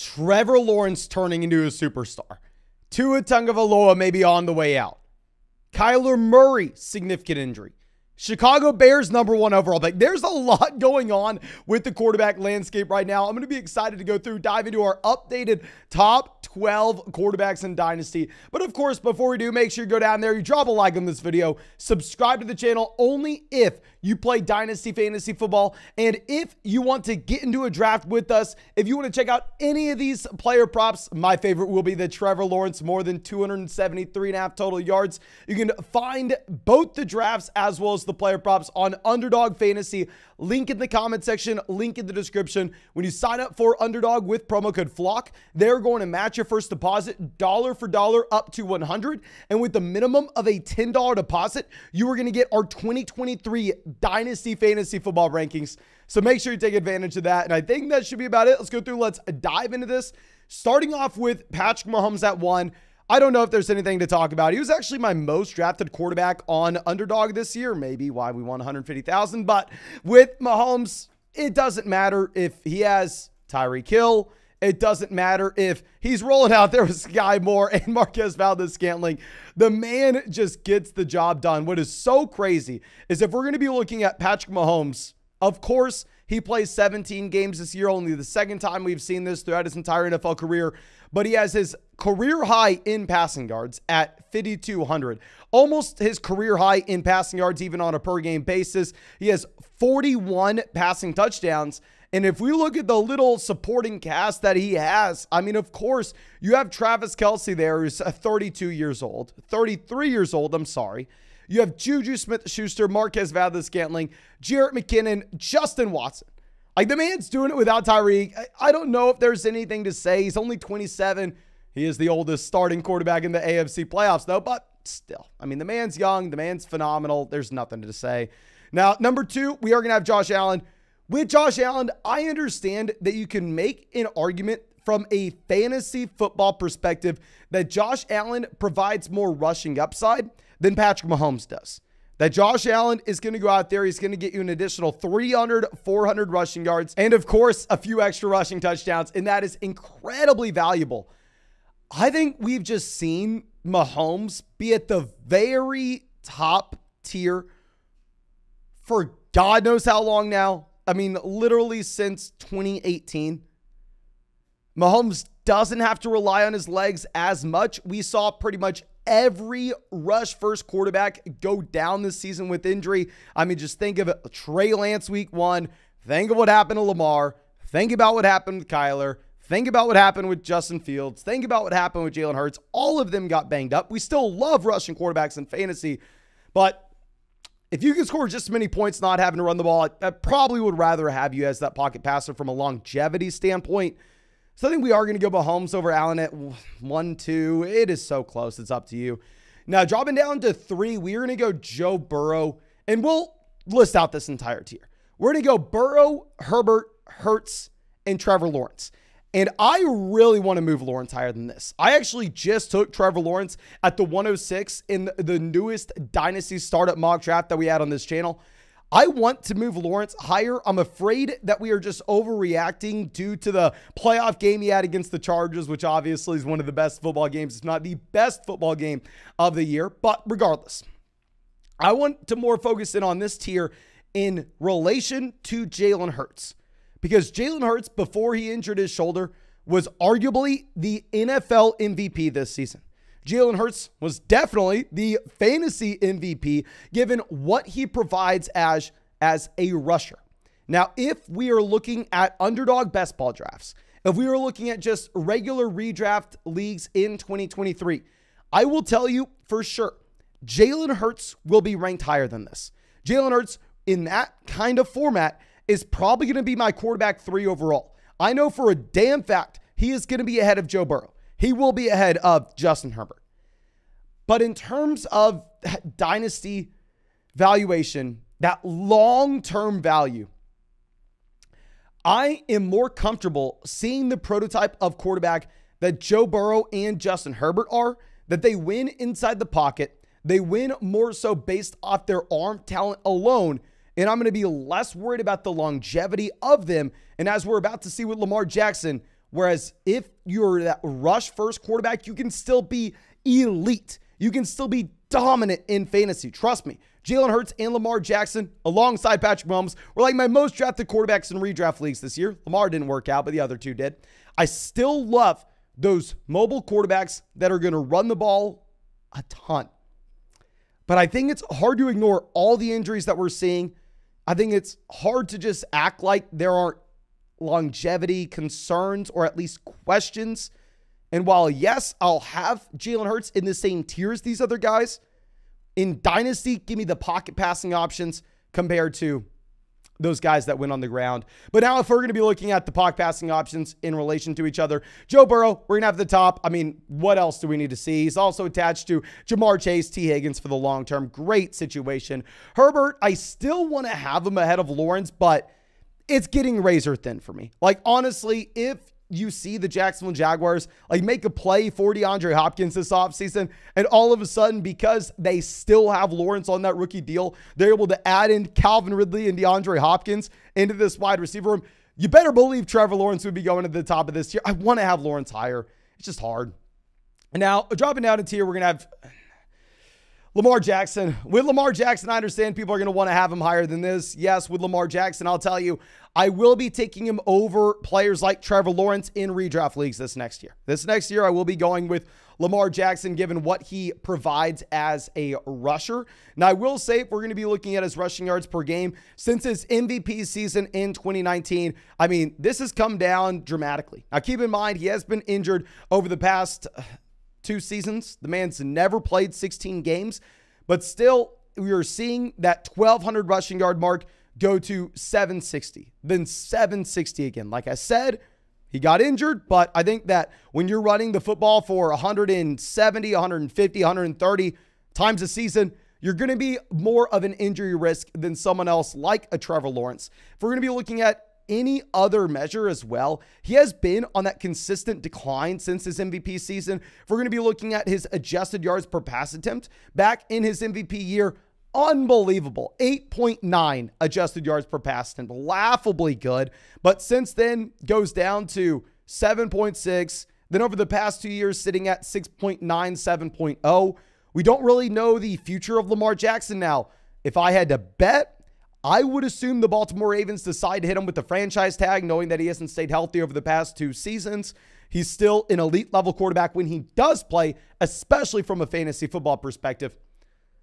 Trevor Lawrence turning into a superstar. Tua Tagovailoa may be on the way out. Kyler Murray, significant injury. Chicago Bears #1 overall pick. There's a lot going on with the quarterback landscape right now. I'm going to be excited to go through, dive into our updated top 12 quarterbacks in Dynasty. But of course, before we do, make sure you go down there, you drop a like on this video, subscribe to the channel only if you play Dynasty Fantasy Football. And if you want to get into a draft with us, if you want to check out any of these player props, my favorite will be the Trevor Lawrence, more than 273.5 total yards. You can find both the drafts as well as the player props on Underdog Fantasy. Link in the comment section, link in the description. When you sign up for Underdog with promo code FLOCK, they're going to match your first deposit dollar for dollar up to $100. And with the minimum of a $10 deposit, you are going to get our 2023 Dynasty Fantasy Football rankings. So make sure you take advantage of that. And I think that should be about it. Let's go through. Let's dive into this. Starting off with Patrick Mahomes at 1. I don't know if there's anything to talk about. He was actually my most drafted quarterback on Underdog this year. Maybe why we won $150,000. But with Mahomes, it doesn't matter if he has Tyreek Hill. It doesn't matter if he's rolling out there with Sky Moore and Marquez Valdez-Scantling. The man just gets the job done. What is so crazy is if we're going to be looking at Patrick Mahomes, of course, he plays 17 games this year, only the second time we've seen this throughout his entire NFL career. But he has his career high in passing yards at 5,200. Almost his career high in passing yards, even on a per game basis. He has 41 passing touchdowns. And if we look at the little supporting cast that he has, I mean, of course, you have Travis Kelce there, who's 33 years old. I'm sorry. You have Juju Smith-Schuster, Marquez Valdez-Scantling, Jarrett McKinnon, Justin Watson. Like, the man's doing it without Tyreek. I don't know if there's anything to say. He's only 27. He is the oldest starting quarterback in the AFC playoffs, though. But still, I mean, the man's young. The man's phenomenal. There's nothing to say. Now, number 2, we are going to have Josh Allen. With Josh Allen, I understand that you can make an argument from a fantasy football perspective that Josh Allen provides more rushing upside than Patrick Mahomes does. That Josh Allen is going to go out there. He's going to get you an additional 300, 400 rushing yards. And of course, a few extra rushing touchdowns. And that is incredibly valuable. I think we've just seen Mahomes be at the very top tier for God knows how long now. I mean, literally since 2018. Mahomes doesn't have to rely on his legs as much. We saw pretty much every rush first quarterback go down this season with injury. I mean, just think of it. Trey Lance week 1. Think of what happened to Lamar. Think about what happened with Kyler. Think about what happened with Justin Fields. Think about what happened with Jalen Hurts. All of them got banged up. We still love rushing quarterbacks in fantasy, but if you can score just as many points not having to run the ball, I probably would rather have you as that pocket passer from a longevity standpoint. So I think we are going to go Mahomes over Allen at 1, 2. It is so close. It's up to you. Now, dropping down to 3, we're going to go Joe Burrow, and we'll list out this entire tier. We're going to go Burrow, Herbert, Hurts, and Trevor Lawrence. And I really want to move Lawrence higher than this. I actually just took Trevor Lawrence at the 106 in the newest Dynasty startup mock draft that we had on this channel. I want to move Lawrence higher. I'm afraid that we are just overreacting due to the playoff game he had against the Chargers, which obviously is one of the best football games, if not the best football game of the year. But regardless, I want to more focus in on this tier in relation to Jalen Hurts. Because Jalen Hurts, before he injured his shoulder, was arguably the NFL MVP this season. Jalen Hurts was definitely the fantasy MVP given what he provides as a rusher. Now, if we are looking at underdog best ball drafts, if we are looking at just regular redraft leagues in 2023, I will tell you for sure, Jalen Hurts will be ranked higher than this. Jalen Hurts in that kind of format is probably going to be my quarterback 3 overall. I know for a damn fact he is going to be ahead of Joe Burrow. He will be ahead of Justin Herbert. But in terms of dynasty valuation, that long-term value, I am more comfortable seeing the prototype of quarterback that Joe Burrow and Justin Herbert are, that they win inside the pocket. They win more so based off their arm talent alone. And I'm going to be less worried about the longevity of them. And as we're about to see with Lamar Jackson, Whereas if you're that rush first quarterback, you can still be elite. You can still be dominant in fantasy. Trust me. Jalen Hurts and Lamar Jackson, alongside Patrick Mahomes, were like my most drafted quarterbacks in redraft leagues this year. Lamar didn't work out, but the other two did. I still love those mobile quarterbacks that are going to run the ball a ton. But I think it's hard to ignore all the injuries that we're seeing. I think it's hard to just act like there aren't longevity concerns or at least questions. And while, yes, I'll have Jalen Hurts in the same tier as these other guys, in Dynasty, give me the pocket passing options compared to those guys that went on the ground. But now if we're going to be looking at the pocket passing options in relation to each other, Joe Burrow, we're going to have the top. I mean, what else do we need to see? He's also attached to Jamar Chase, T. Higgins for the long term. Great situation. Herbert, I still want to have him ahead of Lawrence, but it's getting razor thin for me. Like, honestly, if you see the Jacksonville Jaguars like make a play for DeAndre Hopkins this offseason, and all of a sudden, because they still have Lawrence on that rookie deal, they're able to add in Calvin Ridley and DeAndre Hopkins into this wide receiver room, you better believe Trevor Lawrence would be going to the top of this tier. I want to have Lawrence higher. It's just hard. And now, dropping down a tier, we're going to have Lamar Jackson. With Lamar Jackson, I understand people are going to want to have him higher than this. Yes, with Lamar Jackson, I'll tell you, I will be taking him over players like Trevor Lawrence in redraft leagues this next year. This next year, I will be going with Lamar Jackson, given what he provides as a rusher. Now, I will say, if we're going to be looking at his rushing yards per game, since his MVP season in 2019, I mean, this has come down dramatically. Now, keep in mind, he has been injured over the past 2 seasons. The man's never played 16 games, but still, we are seeing that 1,200 rushing yard mark go to 760, then 760 again. Like I said, he got injured, but I think that when you're running the football for 170, 150, 130 times a season, you're going to be more of an injury risk than someone else like a Trevor Lawrence. If we're going to be looking at any other measure as well, he has been on that consistent decline since his MVP season. If we're going to be looking at his adjusted yards per pass attempt back in his MVP year, unbelievable. 8.9 adjusted yards per pass attempt. Laughably good. But since then, goes down to 7.6. Then over the past 2 years, sitting at 6.9, 7.0. We don't really know the future of Lamar Jackson now. If I had to bet, I would assume the Baltimore Ravens decide to hit him with the franchise tag, knowing that he hasn't stayed healthy over the past 2 seasons. He's still an elite level quarterback when he does play, especially from a fantasy football perspective,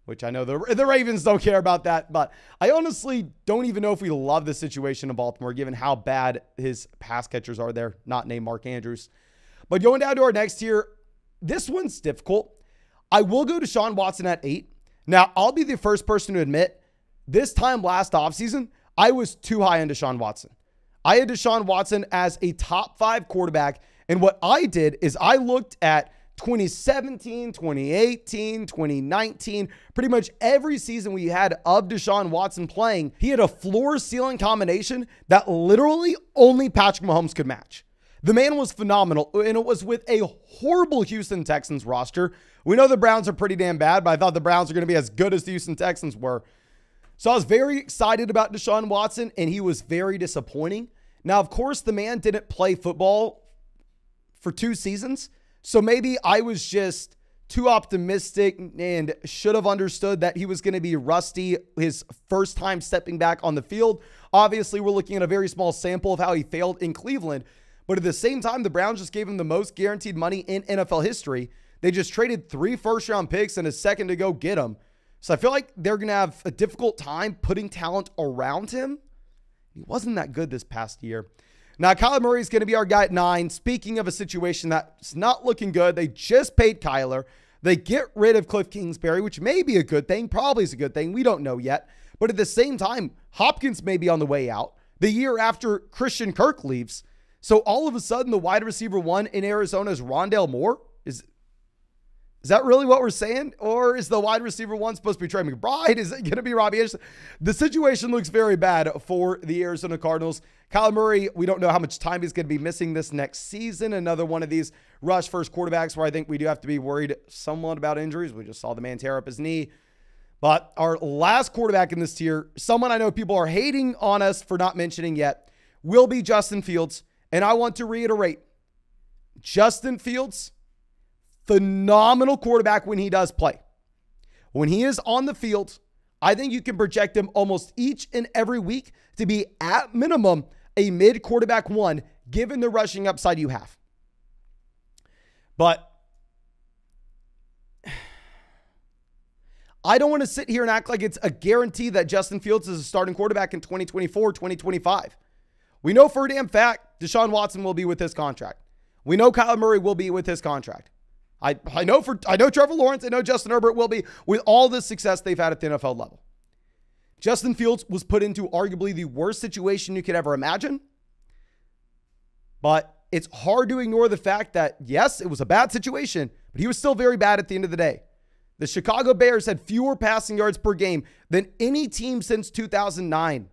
which I know the Ravens don't care about that. But I honestly don't even know if we love the situation in Baltimore, given how bad his pass catchers are there, not named Mark Andrews. But going down to our next tier, this one's difficult. I will go to Deshaun Watson at 8. Now, I'll be the first person to admit, this time last offseason, I was too high on Deshaun Watson. I had Deshaun Watson as a top 5 quarterback. And what I did is I looked at 2017, 2018, 2019, pretty much every season we had of Deshaun Watson playing, he had a floor-ceiling combination that literally only Patrick Mahomes could match. The man was phenomenal, and it was with a horrible Houston Texans roster. We know the Browns are pretty damn bad, but I thought the Browns were going to be as good as the Houston Texans were. So I was very excited about Deshaun Watson, and he was very disappointing. Now, of course, the man didn't play football for 2 seasons, so maybe I was just too optimistic and should have understood that he was going to be rusty his first time stepping back on the field. Obviously, we're looking at a very small sample of how he failed in Cleveland, but at the same time, the Browns just gave him the most guaranteed money in NFL history. They just traded 3 first-round picks and a second to go get him. So I feel like they're going to have a difficult time putting talent around him. He wasn't that good this past year. Now, Kyler Murray is going to be our guy at 9. Speaking of a situation that's not looking good, they just paid Kyler. They get rid of Cliff Kingsbury, which may be a good thing, probably is a good thing. We don't know yet. But at the same time, Hopkins may be on the way out the year after Christian Kirk leaves. So all of a sudden, the wide receiver 1 in Arizona is Rondale Moore. Is that really what we're saying? Or is the wide receiver 1 supposed to be Trey McBride? Is it going to be Robbie Anderson? The situation looks very bad for the Arizona Cardinals. Kyler Murray, we don't know how much time he's going to be missing this next season. Another one of these rush first quarterbacks where I think we do have to be worried somewhat about injuries. We just saw the man tear up his knee. But our last quarterback in this tier, someone I know people are hating on us for not mentioning yet, will be Justin Fields. And I want to reiterate, Justin Fields, phenomenal quarterback when he does play. When he is on the field, I think you can project him almost each and every week to be at minimum a mid quarterback one, given the rushing upside you have. But I don't want to sit here and act like it's a guarantee that Justin Fields is a starting quarterback in 2024, 2025. We know for a damn fact Deshaun Watson will be with his contract. We know Kyler Murray will be with his contract. I know Trevor Lawrence, I know Justin Herbert will be with all the success they've had at the NFL level. Justin Fields was put into arguably the worst situation you could ever imagine. But it's hard to ignore the fact that, yes, it was a bad situation, but he was still very bad at the end of the day. The Chicago Bears had fewer passing yards per game than any team since 2009.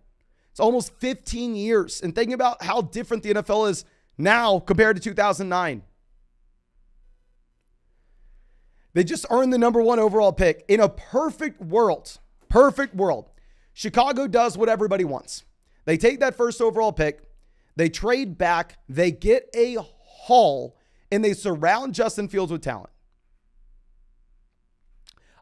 It's almost 15 years. And thinking about how different the NFL is now compared to 2009. They just earned the number 1 overall pick. In a perfect world, Chicago does what everybody wants. They take that first overall pick, they trade back, they get a haul, and they surround Justin Fields with talent.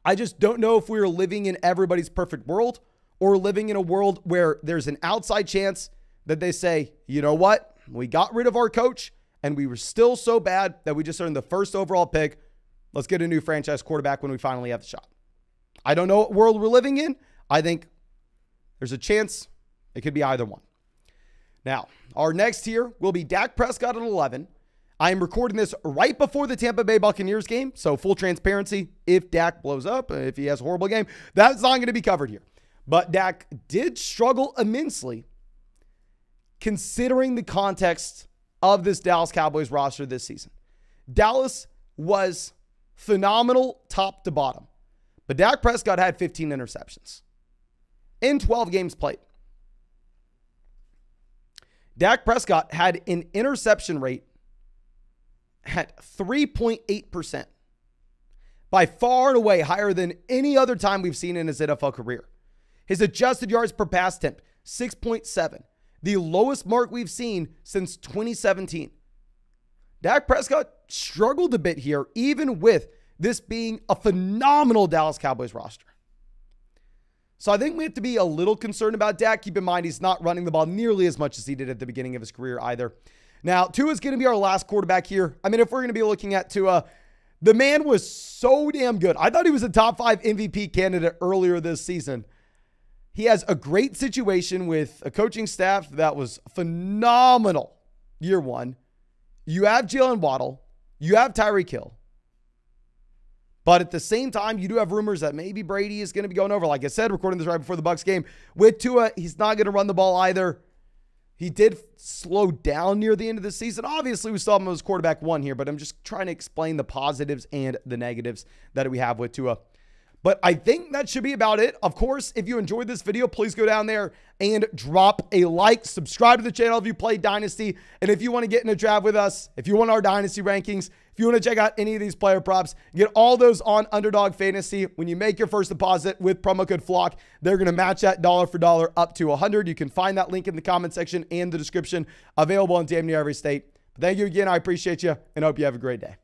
I just don't know if we're living in everybody's perfect world or living in a world where there's an outside chance that they say, you know what? We got rid of our coach and we were still so bad that we just earned the first overall pick. Let's get a new franchise quarterback when we finally have the shot. I don't know what world we're living in. I think there's a chance it could be either one. Now, our next tier will be Dak Prescott at 11. I am recording this right before the Tampa Bay Buccaneers game, so full transparency, if Dak blows up, if he has a horrible game, that's not going to be covered here. But Dak did struggle immensely considering the context of this Dallas Cowboys roster this season. Dallas was phenomenal top to bottom, but Dak Prescott had 15 interceptions in 12 games played. Dak Prescott had an interception rate at 3.8%, by far and away higher than any other time we've seen in his NFL career. His adjusted yards per pass attempt, 6.7, the lowest mark we've seen since 2017. Dak Prescott struggled a bit here, even with this being a phenomenal Dallas Cowboys roster. So I think we have to be a little concerned about Dak. Keep in mind, he's not running the ball nearly as much as he did at the beginning of his career either. Now, Tua is going to be our last quarterback here. I mean, if we're going to be looking at Tua, the man was so damn good. I thought he was a top 5 MVP candidate earlier this season. He has a great situation with a coaching staff that was phenomenal year one. You have Jalen Waddle. You have Tyreek Hill. But at the same time, you do have rumors that maybe Brady is going to be going over. Like I said, recording this right before the Bucs game. With Tua, he's not going to run the ball either. He did slow down near the end of the season. Obviously, we still have him as quarterback 1 here, but I'm just trying to explain the positives and the negatives that we have with Tua. But I think that should be about it. Of course, if you enjoyed this video, please go down there and drop a like. Subscribe to the channel if you play Dynasty. And if you want to get in a draft with us, if you want our Dynasty rankings, if you want to check out any of these player props, get all those on Underdog Fantasy. When you make your first deposit with promo code FLOCK, they're going to match that dollar for dollar up to 100. You can find that link in the comment section and the description, available in damn near every state. But thank you again. I appreciate you and hope you have a great day.